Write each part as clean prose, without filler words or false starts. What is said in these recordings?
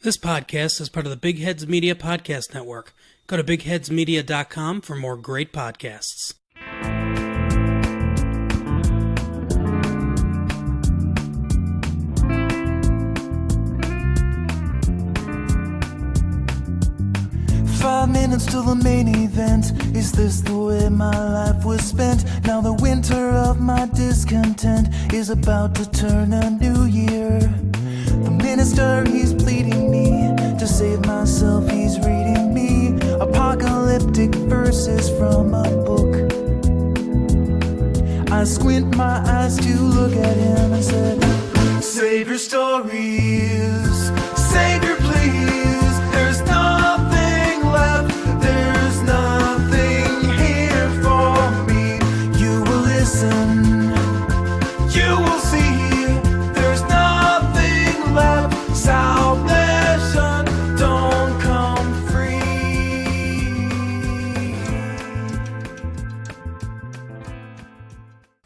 This podcast is part of the Big Heads Media Podcast Network. Go to bigheadsmedia.com for more great podcasts. "5 minutes till the main event. Is this the way my life was spent? Now the winter of my discontent is about to turn a new year. The minister, he's pleading me to save myself, he's reading me apocalyptic verses from a book. I squint my eyes to look at him and said, save your stories, Savior please, there's nothing left, there's nothing here for me. You will listen, you will see, there's nothing left, salvation don't come free."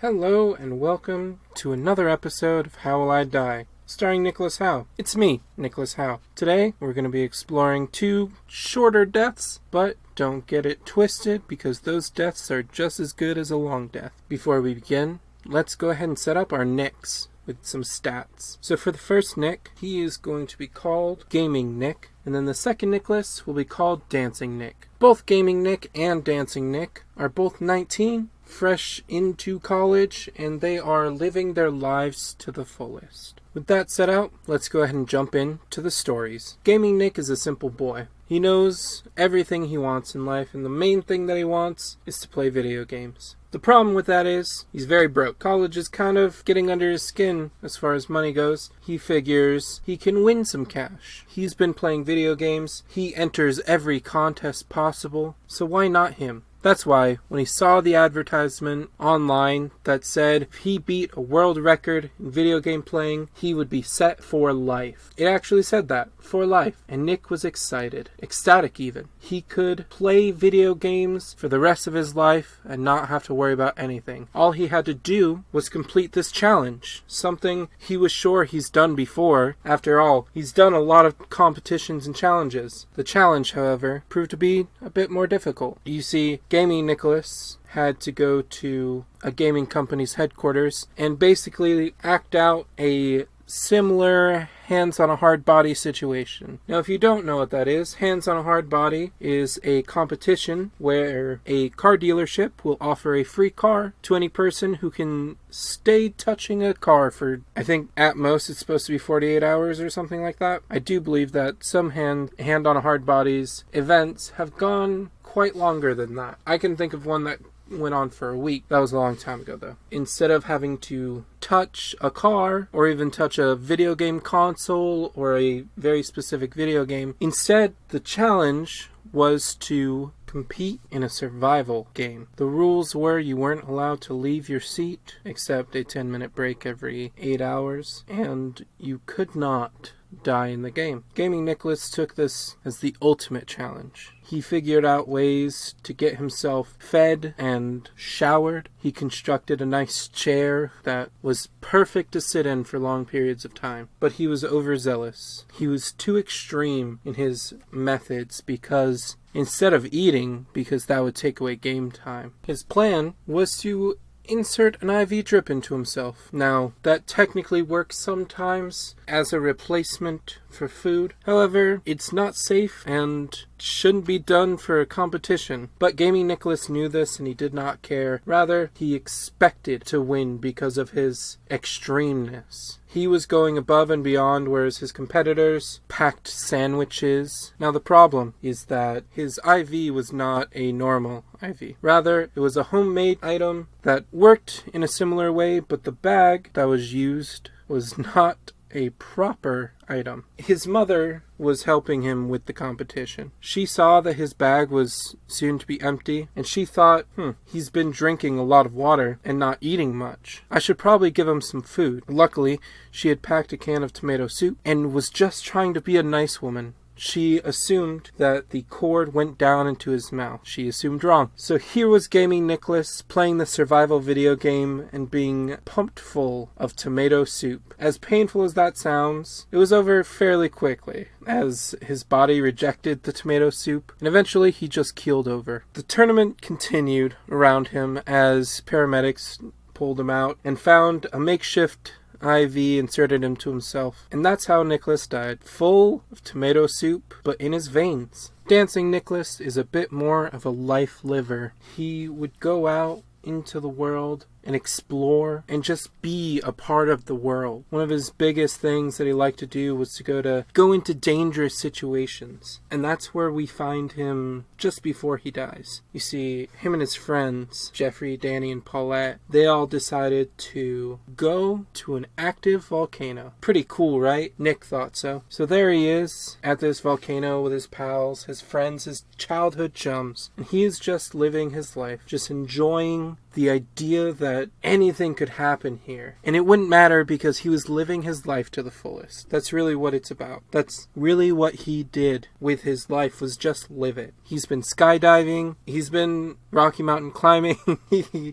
Hello and welcome to another episode of How Will I Die, starring Nicholas Howe. It's me, Nicholas Howe. Today we're going to be exploring two shorter deaths, but don't get it twisted because those deaths are just as good as a long death. Before we begin, let's go ahead and set up our nicks with some stats. So for the first Nick, he is going to be called Gaming Nick, and then the second Nicholas will be called Dancing Nick. Both Gaming Nick and Dancing Nick are both 19, fresh into college, and they are living their lives to the fullest. With that set out, let's go ahead and jump into the stories. Gaming Nick is a simple boy. He knows everything he wants in life, and the main thing that he wants is to play video games. The problem with that is, he's very broke. College is kind of getting under his skin as far as money goes. He figures he can win some cash. He's been playing video games. He enters every contest possible, so why not him? That's why, when he saw the advertisement online that said if he beat a world record in video game playing, he would be set for life. It actually said that, for life. And Nick was excited. Ecstatic even. He could play video games for the rest of his life and not have to worry about anything. All he had to do was complete this challenge. Something he was sure he's done before. After all, he's done a lot of competitions and challenges. The challenge, however, proved to be a bit more difficult. You see, Gaming Nicholas had to go to a gaming company's headquarters and basically act out a similar hands on a hard body situation. Now, if you don't know what that is, hands on a hard body is a competition where a car dealership will offer a free car to any person who can stay touching a car for, I think at most it's supposed to be 48 hours or something like that. I do believe that some hand on a hard bodies events have gone quite longer than that. I can think of one that went on for a week. That was a long time ago though. Instead of having to touch a car or even touch a video game console or a very specific video game, instead the challenge was to compete in a survival game. The rules were you weren't allowed to leave your seat except a 10-minute break every 8 hours, and you could not die in the game. Gaming Nicholas took this as the ultimate challenge. He figured out ways to get himself fed and showered. He constructed a nice chair that was perfect to sit in for long periods of time. But he was overzealous. He was too extreme in his methods because instead of eating, because that would take away game time, his plan was to insert an IV drip into himself. Now, that technically works sometimes as a replacement for food. However, it's not safe and shouldn't be done for a competition. But Gaming Nicholas knew this and he did not care. Rather, he expected to win because of his extremeness. He was going above and beyond, whereas his competitors packed sandwiches. Now the problem is that his IV was not a normal IV. Rather, it was a homemade item that worked in a similar way, but the bag that was used was not a proper item. His mother was helping him with the competition. She saw that his bag was soon to be empty, and she thought, he's been drinking a lot of water and not eating much. I should probably give him some food. Luckily, she had packed a can of tomato soup and was just trying to be a nice woman. she assumed that the cord went down into his mouth. She assumed wrong. So here was gaming Nicholas playing the survival video game and being pumped full of tomato soup. As painful as that sounds, it was over fairly quickly, as his body rejected the tomato soup, and eventually he just keeled over. The tournament continued around him as paramedics pulled him out and found a makeshift IV inserted into himself. And that's how Nicholas died, full of tomato soup, but in his veins. Dancing Nicholas is a bit more of a life liver. He would go out into the world and explore and just be a part of the world. One of his biggest things that he liked to do was to go into dangerous situations. And that's where we find him just before he dies. You see, him and his friends, Jeffrey, Danny, and Paulette, they all decided to go to an active volcano. Pretty cool, right? Nick thought so. So there he is at this volcano with his pals, his friends, his childhood chums. And he is just living his life, just enjoying the idea that anything could happen here. And it wouldn't matter because he was living his life to the fullest. That's really what it's about. That's really what he did with his life, was just live it. He's been skydiving. He's been Rocky Mountain climbing.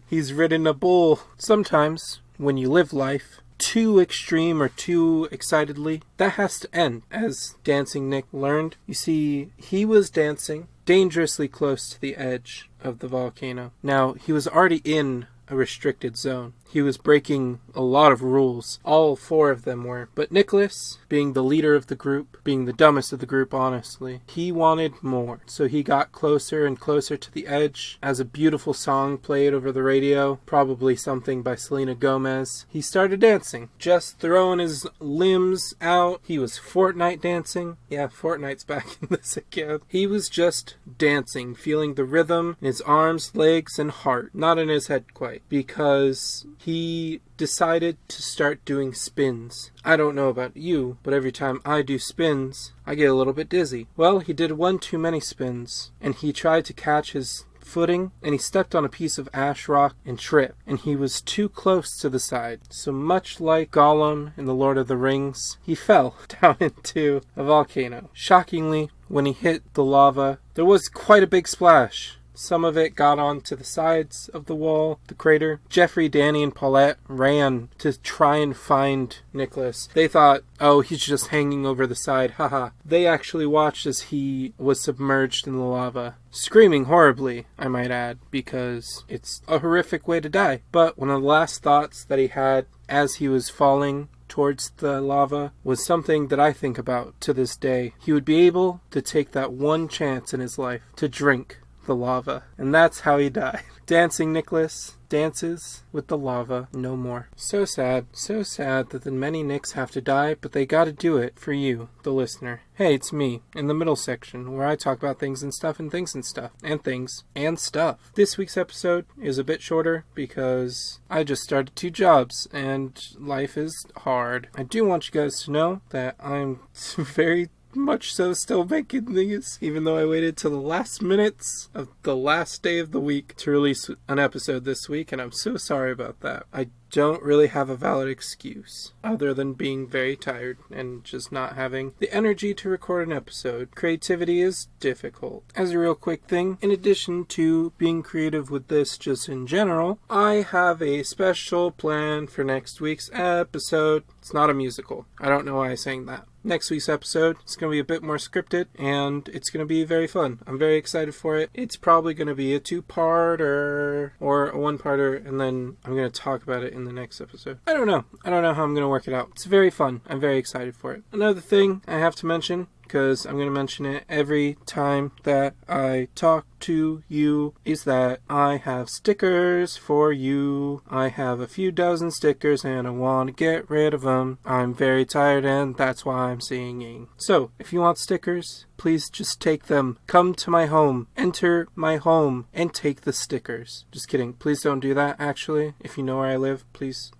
He's ridden a bull. Sometimes when you live life too extreme or too excitedly, that has to end, as Dancing Nick learned. You see, he was dancing dangerously close to the edge of the volcano. Now, he was already in a restricted zone. He was breaking a lot of rules. All 4 of them were. But Nicholas, being the leader of the group, being the dumbest of the group, honestly, he wanted more. So he got closer and closer to the edge. As a beautiful song played over the radio, probably something by Selena Gomez, he started dancing, just throwing his limbs out. He was Fortnite dancing. Yeah, Fortnite's back in this again. He was just dancing, feeling the rhythm in his arms, legs, and heart. Not in his head quite, because he decided to start doing spins. I don't know about you, but every time I do spins, I get a little bit dizzy. Well, he did one too many spins, and he tried to catch his footing, and he stepped on a piece of ash rock and tripped, and he was too close to the side. So much like Gollum in The Lord of the Rings, he fell down into a volcano. Shockingly, when he hit the lava, there was quite a big splash. Some of it got onto the sides of the wall, the crater. Jeffrey, Danny, and Paulette ran to try and find Nicholas. They thought, oh, he's just hanging over the side, haha. They actually watched as he was submerged in the lava, screaming horribly, I might add, because it's a horrific way to die. But one of the last thoughts that he had as he was falling towards the lava was something that I think about to this day. He would be able to take that one chance in his life to drink the lava. And that's how he died. Dancing Nicholas dances with the lava no more. So sad that the many Nicks have to die, but they gotta do it for you, the listener. Hey, it's me, in the middle section, where I talk about things and stuff and things and stuff, and things and stuff. This week's episode is a bit shorter because I just started 2 jobs, and life is hard. I do want you guys to know that I'm very much so still making these, even though I waited till the last minutes of the last day of the week to release an episode this week, and I'm so sorry about that. I don't really have a valid excuse other than being very tired and just not having the energy to record an episode. Creativity is difficult. As a real quick thing, in addition to being creative with this just in general, I have a special plan for next week's episode. It's not a musical. I don't know why I'm saying that. Next week's episode is going to be a bit more scripted, and it's going to be very fun. I'm very excited for it. It's probably going to be a 2-parter or a 1-parter, and then I'm going to talk about it in the next episode. I don't know how I'm going to work it out. It's very fun. I'm very excited for it. Another thing I have to mention, because I'm going to mention it every time that I talk to you, is that I have stickers for you. I have a few dozen stickers and I want to get rid of them. I'm very tired and that's why I'm singing. So, if you want stickers, please just take them. Come to my home, enter my home, and take the stickers. Just kidding. Please don't do that, actually. If you know where I live, please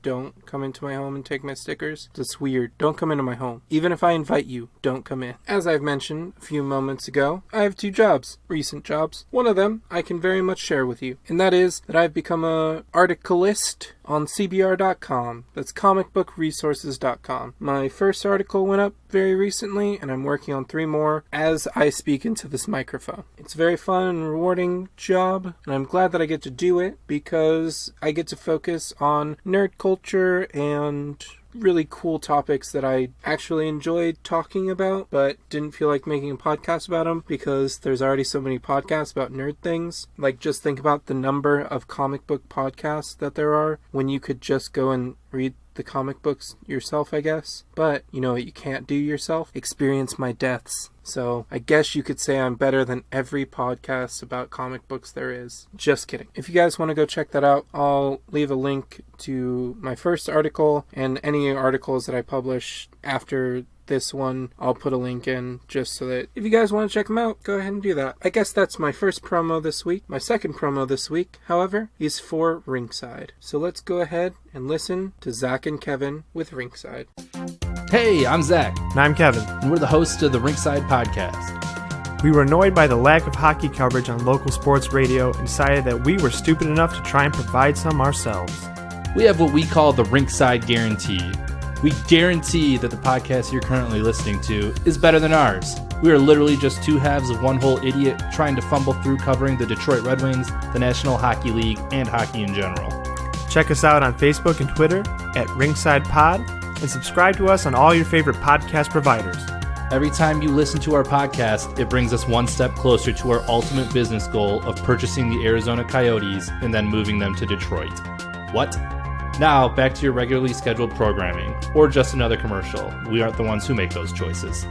don't come into my home and take my stickers. That's weird. Don't come into my home. Even if I invite you, don't come in. As I've mentioned a few moments ago, I have 2 jobs. Recent jobs. One of them I can very much share with you, and that is that I've become an articleist on CBR.com. That's comicbookresources.com. My first article went up very recently, and I'm working on 3 more as I speak into this microphone. It's a very fun and rewarding job, and I'm glad that I get to do it because I get to focus on nerd culture and really cool topics that I actually enjoyed talking about, but didn't feel like making a podcast about them because there's already so many podcasts about nerd things. Like, just think about the number of comic book podcasts that there are when you could just go and read the comic books yourself, I guess. But you know what you can't do yourself? Experience my deaths. So I guess you could say I'm better than every podcast about comic books there is. Just kidding. If you guys want to go check that out, I'll leave a link to my first article and any articles that I publish after this one. I'll put a link in just so that if you guys want to check them out, go ahead and do that. I guess that's my first promo this week. My second promo this week, however, is for Ringside. So let's go ahead and listen to Zach and Kevin with Ringside. Hey, I'm Zach. And I'm Kevin. And we're the hosts of the Ringside Podcast. We were annoyed by the lack of hockey coverage on local sports radio and decided that we were stupid enough to try and provide some ourselves. We have what we call the Ringside Guarantee. We guarantee that the podcast you're currently listening to is better than ours. We are literally just 2 halves of one whole idiot trying to fumble through covering the Detroit Red Wings, the National Hockey League, and hockey in general. Check us out on Facebook and Twitter at Ringside Pod, and subscribe to us on all your favorite podcast providers. Every time you listen to our podcast, it brings us one step closer to our ultimate business goal of purchasing the Arizona Coyotes and then moving them to Detroit. What? Now, back to your regularly scheduled programming, or just another commercial. We aren't the ones who make those choices.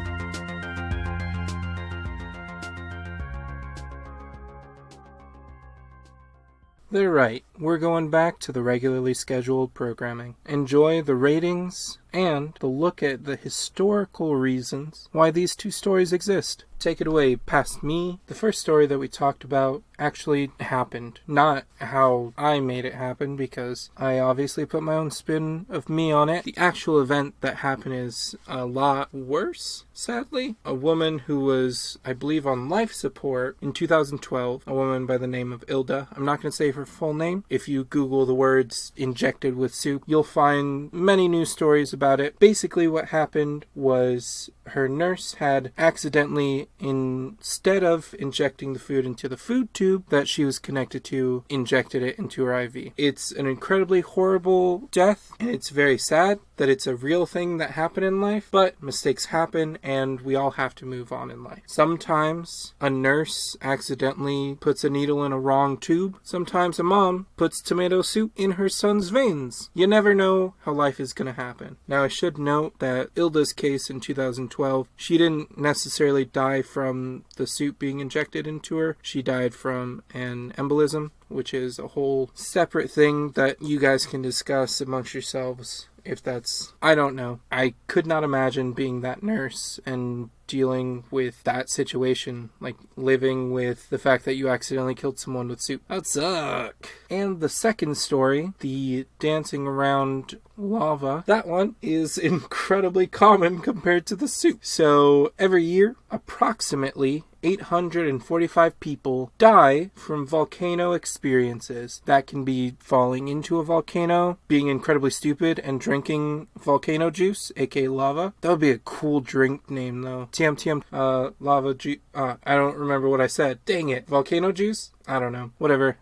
They're right. We're going back to the regularly scheduled programming. Enjoy the ratings and the look at the historical reasons why these 2 stories exist. Take it away, past me. The first story that we talked about actually happened. Not how I made it happen, because I obviously put my own spin of me on it. The actual event that happened is a lot worse, sadly. A woman who was, I believe, on life support in 2012, a woman by the name of Ilda. I'm not going to say her full name. If you Google the words injected with soup, you'll find many news stories about it. Basically what happened was her nurse had accidentally, instead of injecting the food into the food tube that she was connected to, injected it into her IV. It's an incredibly horrible death, and it's very sad that it's a real thing that happened in life, but mistakes happen and we all have to move on in life. Sometimes a nurse accidentally puts a needle in a wrong tube. Sometimes a mom puts tomato soup in her son's veins. You never know how life is going to happen. Now, I should note that Ilda's case in 2012, she didn't necessarily die from the soup being injected into her. She died from an embolism, which is a whole separate thing that you guys can discuss amongst yourselves. If that's, I don't know. I could not imagine being that nurse and dealing with that situation, like living with the fact that you accidentally killed someone with soup. That'd suck. And the second story, the dancing around lava, that one is incredibly common compared to the soup. So every year, approximately 845 people die from volcano experiences. That can be falling into a volcano, being incredibly stupid, and drinking volcano juice, aka lava. That would be a cool drink name, though. TM, lava juice. I don't remember what I said. Dang it. Volcano juice? I don't know. Whatever.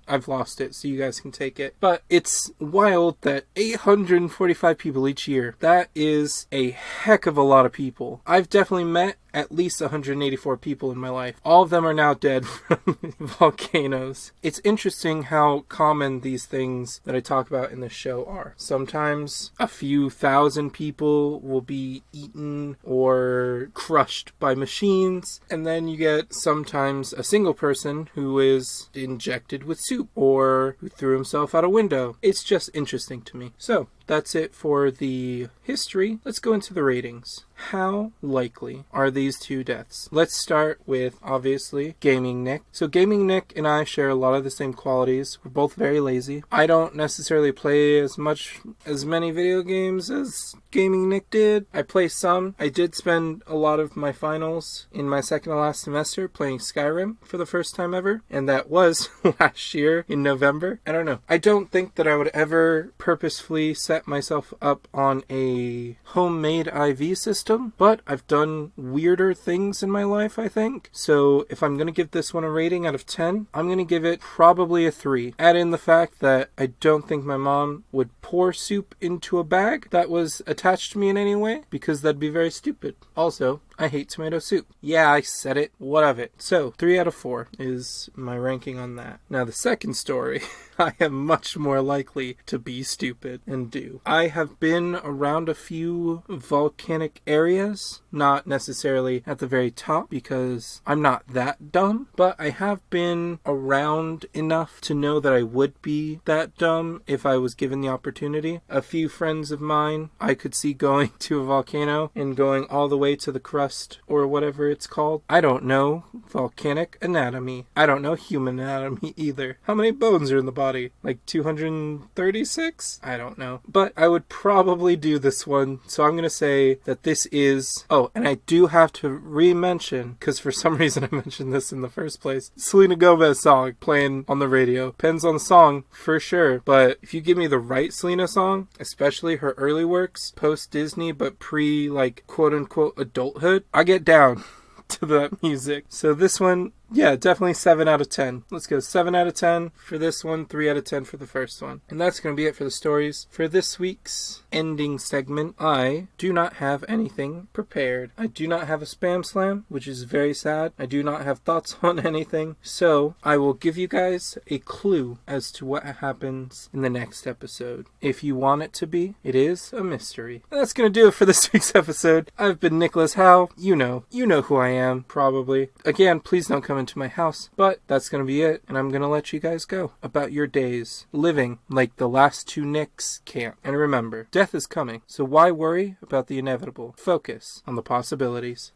I've lost it, so you guys can take it. But it's wild that 845 people each year. That is a heck of a lot of people. I've definitely met at least 184 people in my life. All of them are now dead from volcanoes. It's interesting how common these things that I talk about in this show are. Sometimes a few thousand people will be eaten or crushed by machines, and then you get sometimes a single person who is injected with soup or who threw himself out a window. It's just interesting to me. So, that's it for the history. Let's go into the ratings. How likely are these two deaths? Let's start with, obviously, Gaming Nick. So Gaming Nick and I share a lot of the same qualities. We're both very lazy. I don't necessarily play as many video games as Gaming Nick did. I play some. I did spend a lot of my finals in my second to last semester playing Skyrim for the first time ever, and that was last year in November. I don't know. I don't think that I would ever purposefully set myself up on a homemade IV system, but I've done weirder things in my life, I think. So if I'm going to give this one a rating out of 10, I'm going to give it probably a 3. Add in the fact that I don't think my mom would pour soup into a bag that was attached to me in any way, because that'd be very stupid. Also, I hate tomato soup. Yeah, I said it. What of it? So, 3 out of 4 is my ranking on that. Now, the second story, I am much more likely to be stupid and do. I have been around a few volcanic areas, not necessarily at the very top because I'm not that dumb, but I have been around enough to know that I would be that dumb if I was given the opportunity. A few friends of mine I could see going to a volcano and going all the way to the crust, or whatever it's called. I don't know volcanic anatomy. I don't know human anatomy either. How many bones are in the body? Like 236? I don't know. But I would probably do this one, so I'm going to say that this is... Oh, and I do have to re-mention, because for some reason I mentioned this in the first place, Selena Gomez song playing on the radio. Depends on the song, for sure. But if you give me the right Selena song, especially her early works, post-Disney, but pre, like, quote-unquote adulthood, I get down to that music. So this one, yeah, definitely 7 out of 10. Let's go 7 out of 10 for this one, 3 out of 10 for the first one. And that's going to be it for the stories. For this week's ending segment, I do not have anything prepared. I do not have a spam slam, which is very sad. I do not have thoughts on anything. So I will give you guys a clue as to what happens in the next episode. If you want it to be, it is a mystery. And that's going to do it for this week's episode. I've been Nicholas Howe. You know who I am, probably. Again, please don't come into my house, but that's gonna be it, and I'm gonna let you guys go about your days living like the last two Nicks can't. And remember, death is coming, so why worry about the inevitable? Focus on the possibilities.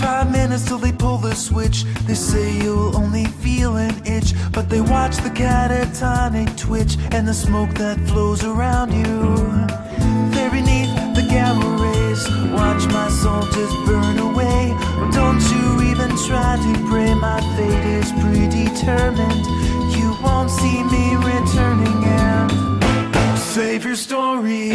5 minutes till they pull the switch. They say you'll only feel an itch, but they watch the catatonic twitch and the smoke that flows around you. They're beneath the gamma rays. Watch my soul just burn away. Well, don't you even try to pray. My fate is predetermined. You won't see me returning, and save your story.